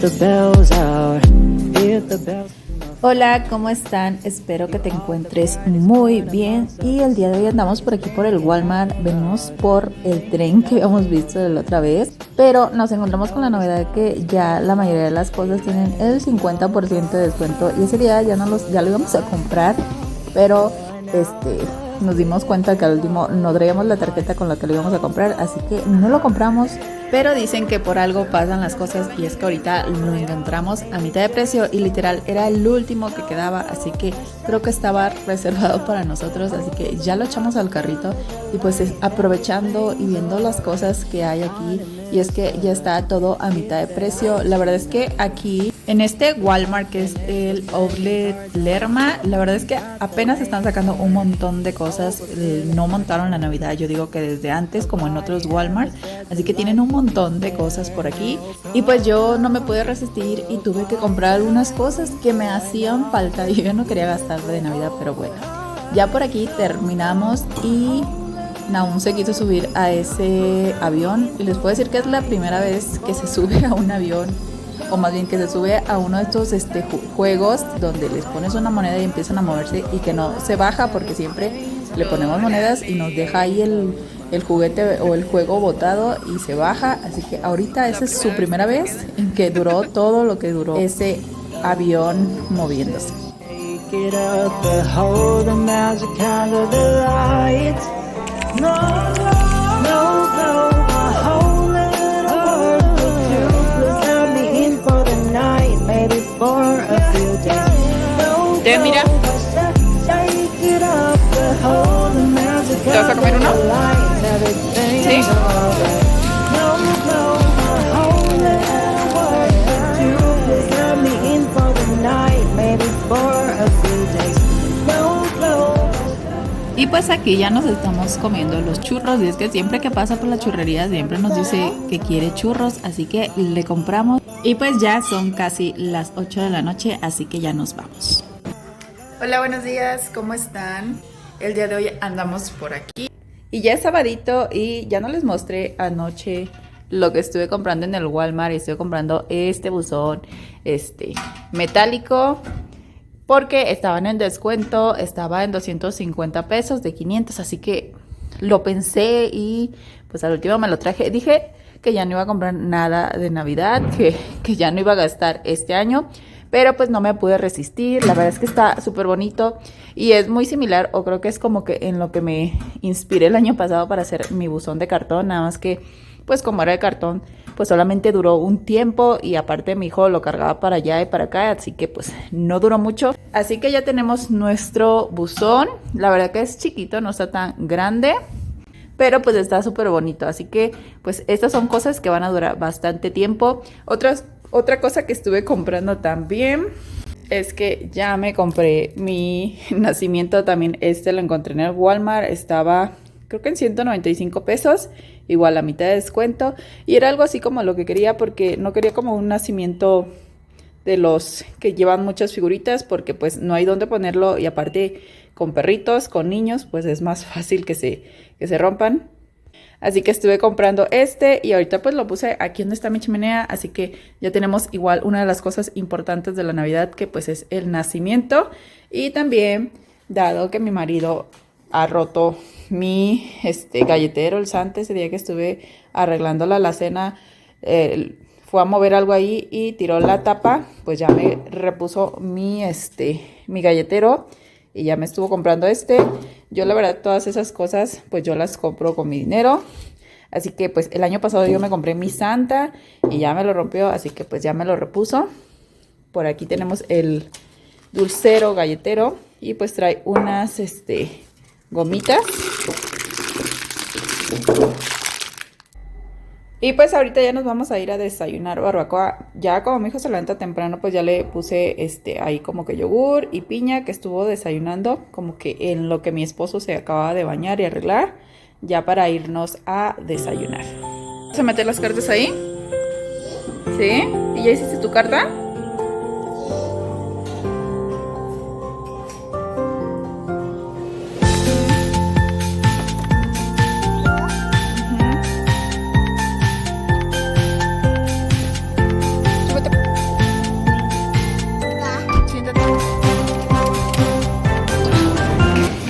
the bells out, hear the bells. Hola, ¿cómo están? Espero que te encuentres muy bien y el día de hoy andamos por aquí por el Walmart, venimos por el tren que habíamos visto de la otra vez, pero nos encontramos con la novedad de que ya la mayoría de las cosas tienen el 50% de descuento y ese día ya lo íbamos a comprar, pero nos dimos cuenta que al último no traíamos la tarjeta con la que lo íbamos a comprar, así que no lo compramos. Pero dicen que por algo pasan las cosas y es que ahorita lo encontramos a mitad de precio y literal era el último que quedaba, así que creo que estaba reservado para nosotros, así que ya lo echamos al carrito y pues aprovechando y viendo las cosas que hay aquí, y es que ya está todo a mitad de precio. La verdad es que aquí en este Walmart, que es el Outlet Lerma, la verdad es que apenas están sacando un montón de cosas, no montaron la Navidad, yo digo que desde antes como en otros Walmart, así que tienen un montón de cosas por aquí y pues yo no me pude resistir y tuve que comprar algunas cosas que me hacían falta y yo no quería gastar de Navidad, pero bueno, ya por aquí terminamos y Nahum se quiso subir a ese avión y les puedo decir que es la primera vez que se sube a un avión, o más bien que se sube a uno de estos juegos donde les pones una moneda y empiezan a moverse y que no se baja, porque siempre le ponemos monedas y nos deja ahí el juguete o el juego botado y se baja, así que ahorita esa es su primera vez en que duró todo lo que duró ese avión moviéndose. Take it up, behold the magic under the lights. No, no, no, my whole little world with you. Please let me in for the night, maybe for a few days. No, Te mira. Take it up, behold the magic ¿Te vas a comer uno? under the lights. Everything's Sí. alright. No, no, my whole little world with you. Please let me in for the night, maybe for a few days. No, no. Y pues aquí ya nos estamos comiendo los churros, y es que siempre que pasa por la churrería siempre nos dice que quiere churros, así que le compramos y pues ya son casi las 8 de la noche, así que ya nos vamos. Hola, buenos días, ¿cómo están? El día de hoy andamos por aquí y ya es sabadito y ya no les mostré anoche lo que estuve comprando en el Walmart, y estuve comprando este buzón metálico porque estaban en descuento, estaba en 250 pesos de 500, así que lo pensé y pues al último me lo traje. Dije que ya no iba a comprar nada de Navidad, que ya no iba a gastar este año, pero pues no me pude resistir. La verdad es que está súper bonito y es muy similar, o creo que es como que en lo que me inspiré el año pasado para hacer mi buzón de cartón, nada más que pues como era de cartón, pues solamente duró un tiempo y aparte mi hijo lo cargaba para allá y para acá, así que pues no duró mucho. Así que ya tenemos nuestro buzón, la verdad que es chiquito, no está tan grande, pero pues está súper bonito, así que pues estas son cosas que van a durar bastante tiempo. Otra cosa que estuve comprando también es que ya me compré mi nacimiento también. Lo encontré en el Walmart, estaba creo que en 195 pesos, igual a mitad de descuento, y era algo así como lo que quería, porque no quería como un nacimiento de los que llevan muchas figuritas, porque pues no hay dónde ponerlo, y aparte con perritos, con niños, pues es más fácil que se rompan. Así que estuve comprando y ahorita pues lo puse aquí donde está mi chimenea, así que ya tenemos igual una de las cosas importantes de la Navidad, que pues es el nacimiento. Y también, dado que mi marido ha roto mi galletero el Santa, ese día que estuve arreglando la alacena, fue a mover algo ahí y tiró la tapa, pues ya me repuso mi galletero y ya me estuvo comprando Yo la verdad todas esas cosas pues yo las compro con mi dinero, así que pues el año pasado yo me compré mi Santa y ya me lo rompió, así que pues ya me lo repuso. Por aquí tenemos el dulcero galletero y pues trae unas gomitas. Y pues ahorita ya nos vamos a ir a desayunar barbacoa. Ya como mi hijo se levanta temprano, pues ya le puse ahí como que yogur y piña, que estuvo desayunando como que en lo que mi esposo se acababa de bañar y arreglar, ya para irnos a desayunar. ¿Vas a meter las cartas ahí? ¿Sí? ¿Y ya hiciste tu carta?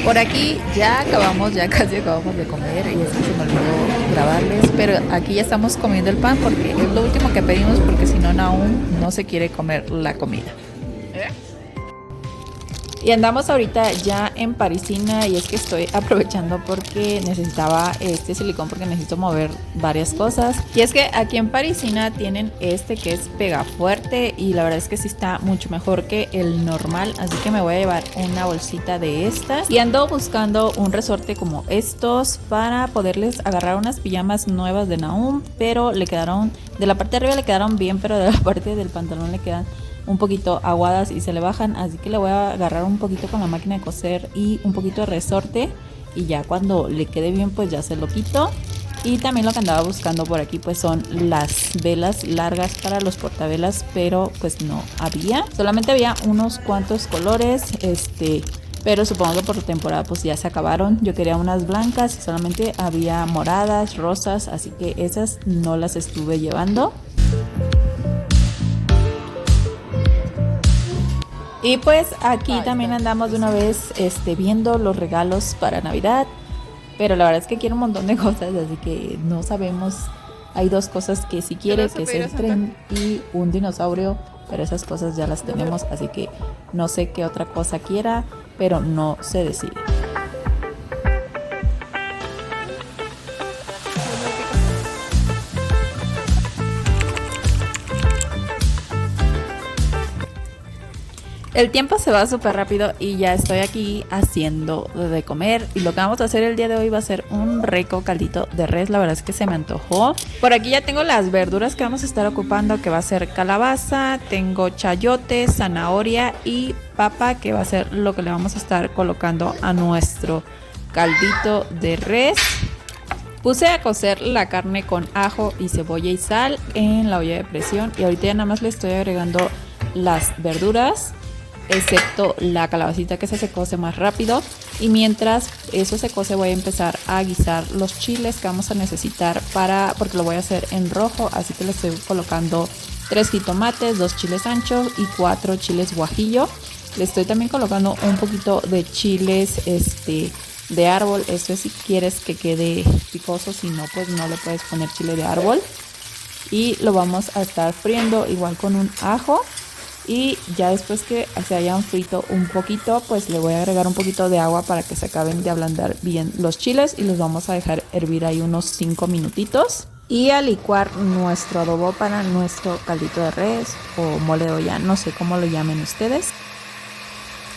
Por aquí ya casi acabamos de comer y es que se me olvidó grabarles, pero aquí ya estamos comiendo el pan porque es lo último que pedimos porque si no aún no se quiere comer la comida. Y andamos ahorita ya en Parisina y es que estoy aprovechando porque necesitaba este silicón porque necesito mover varias cosas. Y es que aquí en Parisina tienen este que es pegafuerte y la verdad es que sí está mucho mejor que el normal. Así que me voy a llevar una bolsita de estas. Y ando buscando un resorte como estos para poderles agarrar unas pijamas nuevas de Nahum. Pero le quedaron, de la parte de arriba le quedaron bien, pero de la parte del pantalón le quedan un poquito aguadas y se le bajan, así que le voy a agarrar un poquito con la máquina de coser y un poquito de resorte y ya cuando le quede bien pues ya se lo quito. Y también lo que andaba buscando por aquí pues son las velas largas para los portavelas, pero pues no había, solamente había unos cuantos colores, pero supongo que por temporada pues ya se acabaron. Yo quería unas blancas y solamente había moradas, rosas, así que esas no las estuve llevando. Y pues aquí también andamos de una vez viendo los regalos para Navidad. Pero la verdad es que quiero un montón de cosas, así que no sabemos. Hay dos cosas que sí quiere, que es el tren y un dinosaurio. Pero esas cosas ya las tenemos, así que no sé qué otra cosa quiera, pero no se decide. El tiempo se va súper rápido y ya estoy aquí haciendo de comer. Y lo que vamos a hacer el día de hoy va a ser un rico caldito de res. La verdad es que se me antojó. Por aquí ya tengo las verduras que vamos a estar ocupando, que va a ser calabaza, tengo chayote, zanahoria y papa, que va a ser lo que le vamos a estar colocando a nuestro caldito de res. Puse a cocer la carne con ajo y cebolla y sal en la olla de presión. Y ahorita ya nada más le estoy agregando las verduras, excepto la calabacita, que se cose más rápido. Y mientras eso se cose voy a empezar a guisar los chiles que vamos a necesitar porque lo voy a hacer en rojo, así que le estoy colocando 3 jitomates, 2 chiles anchos y 4 chiles guajillo. Le estoy también colocando un poquito de chiles de árbol. Esto es si quieres que quede picoso, si no pues no le puedes poner chile de árbol. Y lo vamos a estar friendo igual con un ajo. Y ya después que se hayan frito un poquito, pues le voy a agregar un poquito de agua para que se acaben de ablandar bien los chiles y los vamos a dejar hervir ahí unos 5 minutitos. Y a licuar nuestro adobo para nuestro caldito de res o mole de olla, no sé cómo lo llamen ustedes.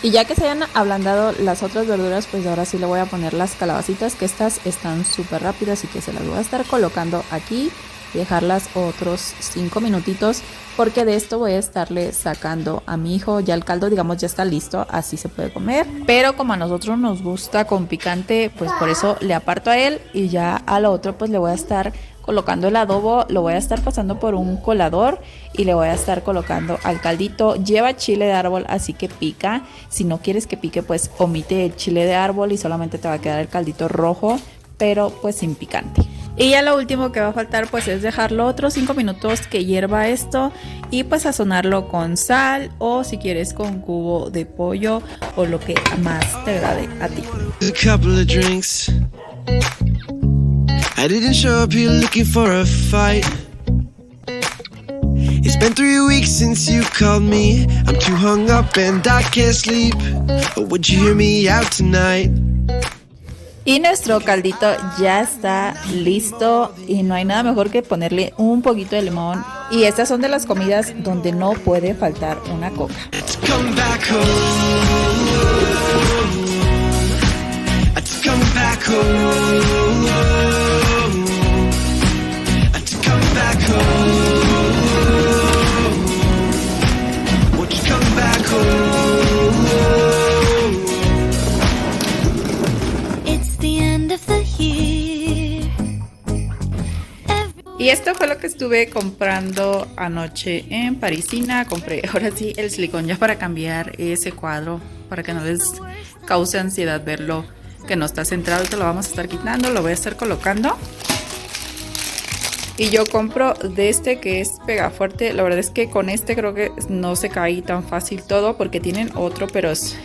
Y ya que se hayan ablandado las otras verduras, pues ahora sí le voy a poner las calabacitas, que estas están súper rápidas y que se las voy a estar colocando aquí. Dejarlas otros 5 minutitos porque de esto voy a estarle sacando a mi hijo. Ya el caldo, digamos, ya está listo, así se puede comer, pero como a nosotros nos gusta con picante, pues por eso le aparto a él y ya al otro pues le voy a estar colocando el adobo, lo voy a estar pasando por un colador y le voy a estar colocando al caldito. Lleva chile de árbol, así que pica. Si no quieres que pique, pues omite el chile de árbol y solamente te va a quedar el caldito rojo, pero pues sin picante. Y ya lo último que va a faltar pues es dejarlo otros 5 minutos que hierva esto y pues sazonarlo con sal o si quieres con cubo de pollo o lo que más te agrade a ti. A couple of drinks. I didn't show up here looking for a fight. It's been 3 weeks since you called me. I'm too hung up and I can't sleep. But would you hear me out tonight? Y nuestro caldito ya está listo y no hay nada mejor que ponerle un poquito de limón. Y estas son de las comidas donde no puede faltar una coca. Come back home. Come back home. Come back home. Won't you come back home? Y esto fue lo que estuve comprando anoche en Parisina. Compré ahora sí el silicón ya para cambiar ese cuadro, para que no les cause ansiedad verlo que no está centrado. Ahorita lo vamos a estar quitando, lo voy a estar colocando. Y yo compro de este que es pegafuerte. La verdad es que con este creo que no se cae tan fácil todo, porque tienen otro, pero es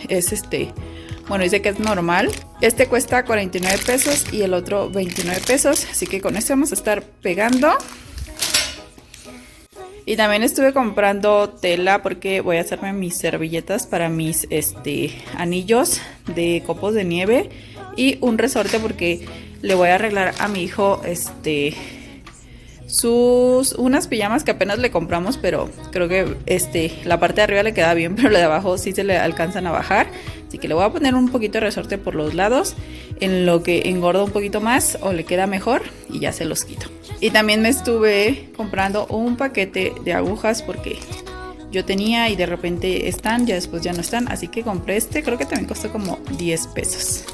Bueno, dice que es normal. Este cuesta 49 pesos y el otro 29 pesos. Así que con este vamos a estar pegando. Y también estuve comprando tela porque voy a hacerme mis servilletas para mis anillos de copos de nieve. Y un resorte porque le voy a arreglar a mi hijo unas pijamas que apenas le compramos, pero creo que la parte de arriba le queda bien, pero la de abajo sí se le alcanzan a bajar. Así que le voy a poner un poquito de resorte por los lados, en lo que engorda un poquito más o le queda mejor y ya se los quito. Y también me estuve comprando un paquete de agujas porque yo tenía y de repente están, ya después ya no están. Así que compré creo que también costó como 10 pesos.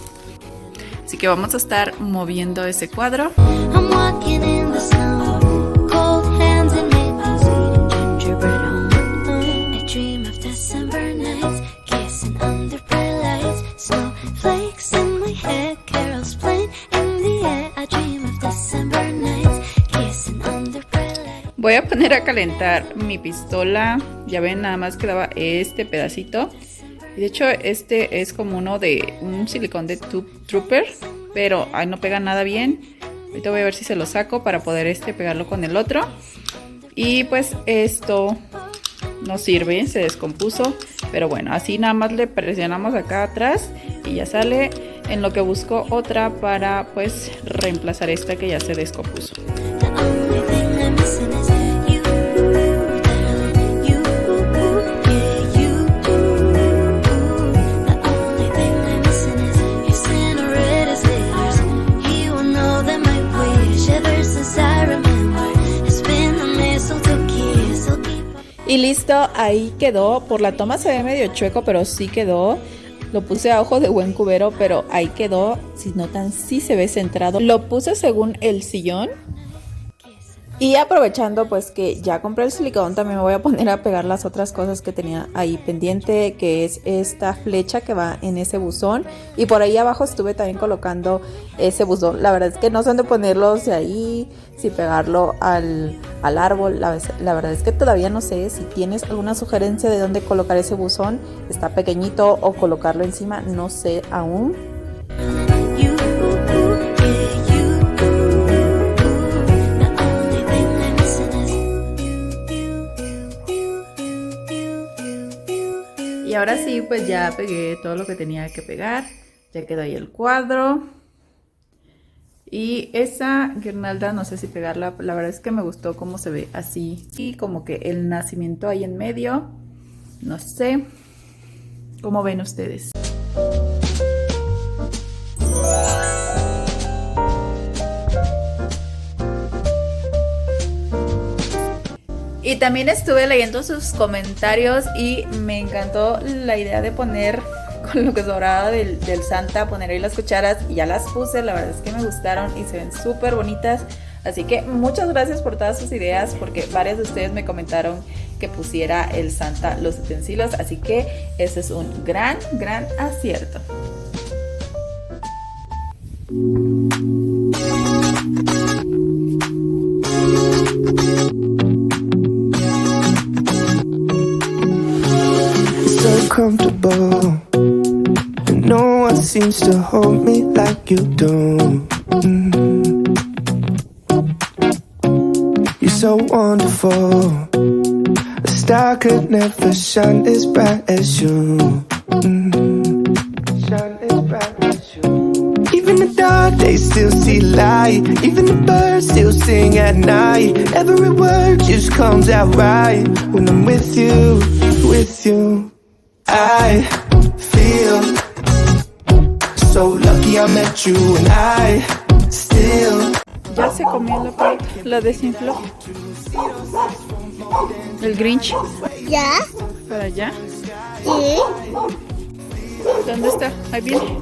Así que vamos a estar moviendo ese cuadro. I'm walking in the snow, cold hands and maple eating gingerbread home. I dream of December nights, kissing under bright lights, snowflakes in my head, carols playing in the air. I dream of December nights, kissing under bright lights. Voy a poner a calentar mi pistola. Ya ven, nada más quedaba este pedacito. Y de hecho este es como uno de un silicón de Trooper, pero ahí no pega nada bien. Ahorita voy a ver si se lo saco para poder pegarlo con el otro. Y pues esto no sirve, se descompuso. Pero bueno, así nada más le presionamos acá atrás y ya sale. En lo que busco otra para pues reemplazar esta que ya se descompuso. The only thing I'm missing is you, darling, you, yeah, you. The only thing I'm missing is your Santa red slippers. He will know that my wish ever since I remember has been the mistletoe kiss. He'll keep on. Y listo, ahí quedó. Por la toma se ve medio chueco, pero sí quedó. Lo puse a ojo de buen cubero, pero ahí quedó. Si notan, sí se ve centrado. Lo puse según el sillón. Y aprovechando pues que ya compré el silicón, también me voy a poner a pegar las otras cosas que tenía ahí pendiente, que es esta flecha que va en ese buzón. Y por ahí abajo estuve también colocando ese buzón. La verdad es que no sé dónde ponerlos de ahí, si pegarlo al árbol. La verdad es que todavía no sé. Si tienes alguna sugerencia de dónde colocar ese buzón, está pequeñito, o colocarlo encima, no sé aún. You, yeah, you. The only thing I'm missing is Y ahora sí, pues ya pegué todo lo que tenía que pegar. Ya quedó ahí el cuadro. Y esa guirnalda, no sé si pegarla. La verdad es que me gustó cómo se ve así. Y como que el nacimiento ahí en medio. No sé. ¿Cómo ven ustedes? Y también estuve leyendo sus comentarios y me encantó la idea de poner, con lo que sobraba del Santa, poner ahí las cucharas, y ya las puse. La verdad es que me gustaron y se ven súper bonitas. Así que muchas gracias por todas sus ideas, porque varias de ustedes me comentaron que pusiera el Santa los utensilios. Así que ese es un gran acierto. So comfortable, and no one seems to hold me like you do. You're so wonderful. A star could never shine as bright as you. Shine as bright as you. Even the dark days still see light. Even the birds still sing at night. Every word just comes out right when I'm with you, with you. I feel so lucky I met you, and I still. Ya se comió la pelota, la desinfló. El Grinch. ¿Ya? Para allá. ¿Sí? ¿Dónde está? Ahí viene.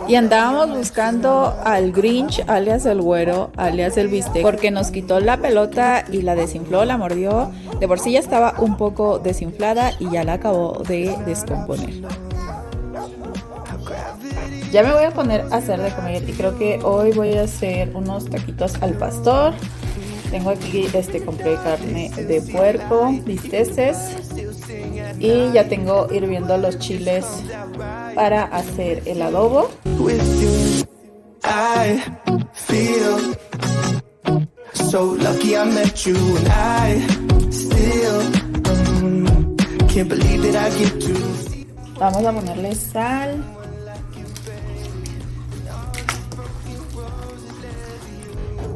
Y andábamos buscando al Grinch, alias el güero, alias el bistec, porque nos quitó la pelota y la desinfló, la mordió. De por sí ya estaba un poco desinflada y ya la acabó de descomponer. Ya me voy a poner a hacer de comer y creo que hoy voy a hacer unos taquitos al pastor. Tengo aquí, compré carne de puerco, bisteces, Y ya tengo hirviendo los chiles para hacer el adobo. With you, I feel so lucky I met you, and I still can't believe that I get to. Vamos a ponerle sal.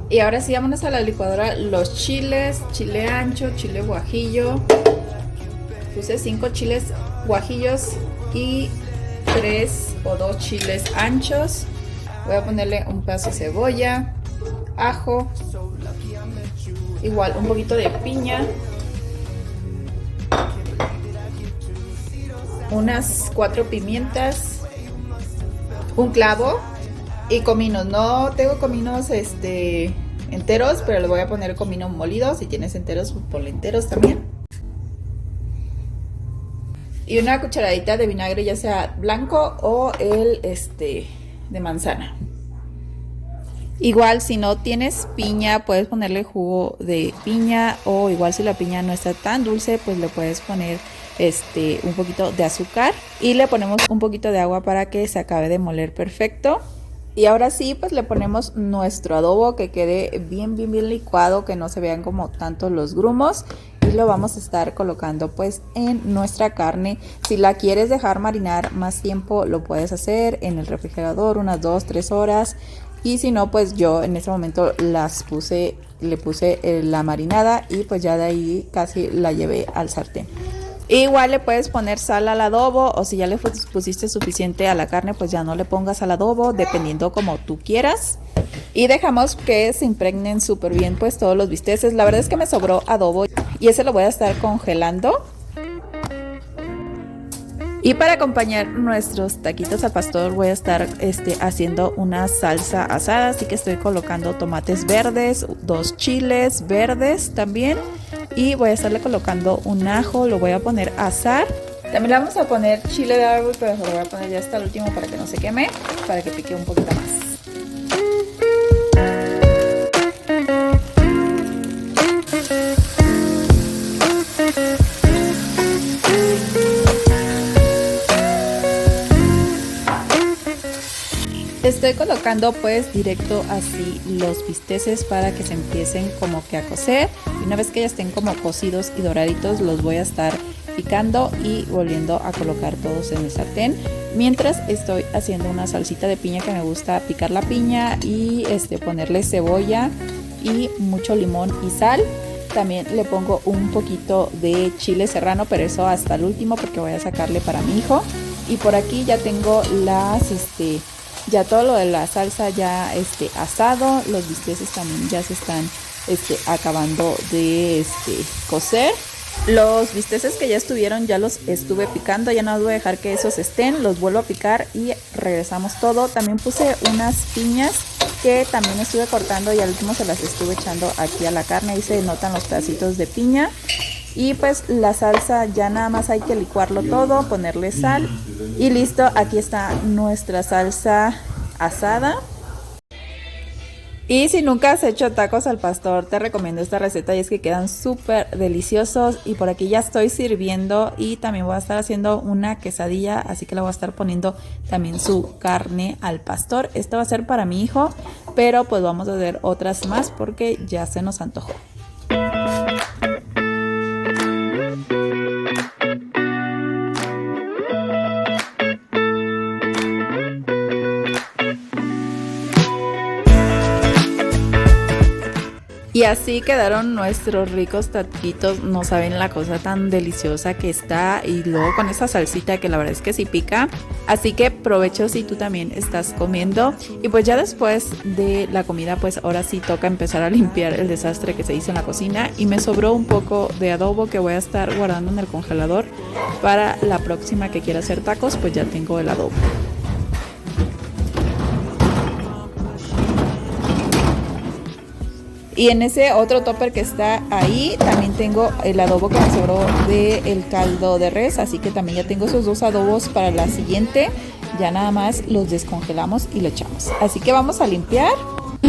Y ahora sí, vámonos a la licuadora los chiles, chile ancho, chile guajillo. Puse 5 chiles guajillos y 3 o 2 chiles anchos. Voy a ponerle un pedazo de cebolla, ajo, igual un poquito de piña, unas 4 pimientas, un clavo y cominos. No tengo cominos enteros, pero le voy a poner comino molido. Si tienes enteros, pues ponle enteros también. Y una cucharadita de vinagre, ya sea blanco o el de manzana. Igual si no tienes piña, puedes ponerle jugo de piña, o igual si la piña no está tan dulce, pues le puedes poner un poquito de azúcar y le ponemos un poquito de agua para que se acabe de moler perfecto. Y ahora sí, pues le ponemos nuestro adobo, que quede bien licuado, que no se vean como tanto los grumos, y lo vamos a estar colocando pues en nuestra carne. Si la quieres dejar marinar más tiempo, lo puedes hacer en el refrigerador unas 2-3 horas, y si no, pues yo en ese momento le puse la marinada y pues ya de ahí casi la llevé al sartén. Igual le puedes poner sal al adobo, o si ya le pusiste suficiente a la carne, pues ya no le pongas al adobo, dependiendo como tú quieras. Y dejamos que se impregnen súper bien pues todos los bisteces. La verdad es que me sobró adobo y ese lo voy a estar congelando. Y para acompañar nuestros taquitos al pastor voy a estar haciendo una salsa asada, así que estoy colocando tomates verdes, 2 chiles verdes también, y voy a estarle colocando un ajo, lo voy a poner a asar. También le vamos a poner chile de árbol, pero se lo voy a poner ya hasta el último para que no se queme, para que pique un poquito más. Estoy colocando pues directo así los bisteces para que se empiecen como que a cocer, y una vez que ya estén como cocidos y doraditos los voy a estar picando y volviendo a colocar todos en el sartén, mientras estoy haciendo una salsita de piña, que me gusta picar la piña y ponerle cebolla y mucho limón y sal. También le pongo un poquito de chile serrano, pero eso hasta el último porque voy a sacarle para mi hijo. Y por aquí ya tengo ya todo lo de la salsa ya asado. Los bisteces también ya se están acabando de cocer. Los bisteces que ya estuvieron, ya los estuve picando, ya no voy a dejar que esos estén, los vuelvo a picar y regresamos todo. También puse unas piñas que también estuve cortando y al último se las estuve echando aquí a la carne, ahí se notan los pedacitos de piña. Y pues la salsa ya nada más hay que licuarlo todo, ponerle sal y listo. Aquí está nuestra salsa asada. Y si nunca has hecho tacos al pastor, te recomiendo esta receta, y es que quedan súper deliciosos. Y por aquí ya estoy sirviendo, y también voy a estar haciendo una quesadilla, así que le voy a estar poniendo también su carne al pastor. Esto va a ser para mi hijo, pero pues vamos a hacer otras más porque ya se nos antojó. Y así quedaron nuestros ricos taquitos. No saben la cosa tan deliciosa que está, y luego con esa salsita que la verdad es que sí pica. Así que provecho si tú también estás comiendo. Y pues ya después de la comida, pues ahora sí toca empezar a limpiar el desastre que se hizo en la cocina. Y me sobró un poco de adobo que voy a estar guardando en el congelador para la próxima que quiera hacer tacos. Pues ya tengo el adobo. Y en ese otro topper que está ahí también tengo el adobo que me sobró del caldo de res, así que también ya tengo esos 2 adobos para la siguiente. Ya nada más los descongelamos y lo echamos. Así que vamos a limpiar. I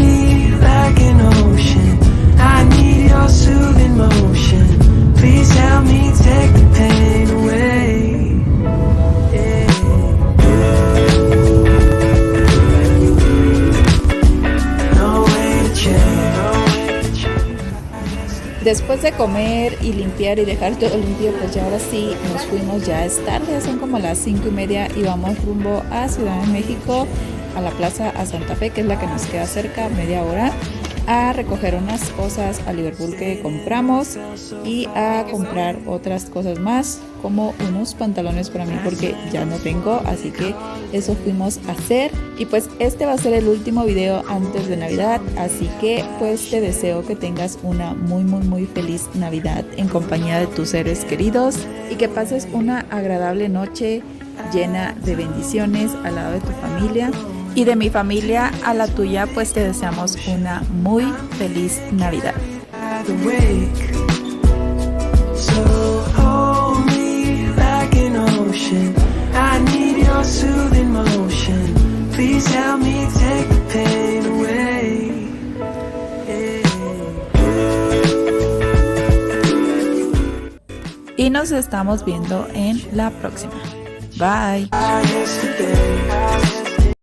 need your soothing motion. Please help me take the pain. después de comer y limpiar y dejar todo limpio, pues ya ahora sí nos fuimos, ya es tarde, son como las 5:30 y vamos rumbo a Ciudad de México, a la plaza a Santa Fe, que es la que nos queda cerca, media hora, a recoger unas cosas a Liverpool que compramos y a comprar otras cosas más, como unos pantalones para mí porque ya no tengo, así que eso fuimos a hacer. Y pues este va a ser el último video antes de Navidad, así que pues te deseo que tengas una muy feliz Navidad en compañía de tus seres queridos y que pases una agradable noche llena de bendiciones al lado de tu familia. Y de mi familia a la tuya, pues te deseamos una muy feliz Navidad. Awake. So hold me like an ocean. I need your soothing motion. Please help me take the pain away. Y nos estamos viendo en la próxima. Bye. Yesterday.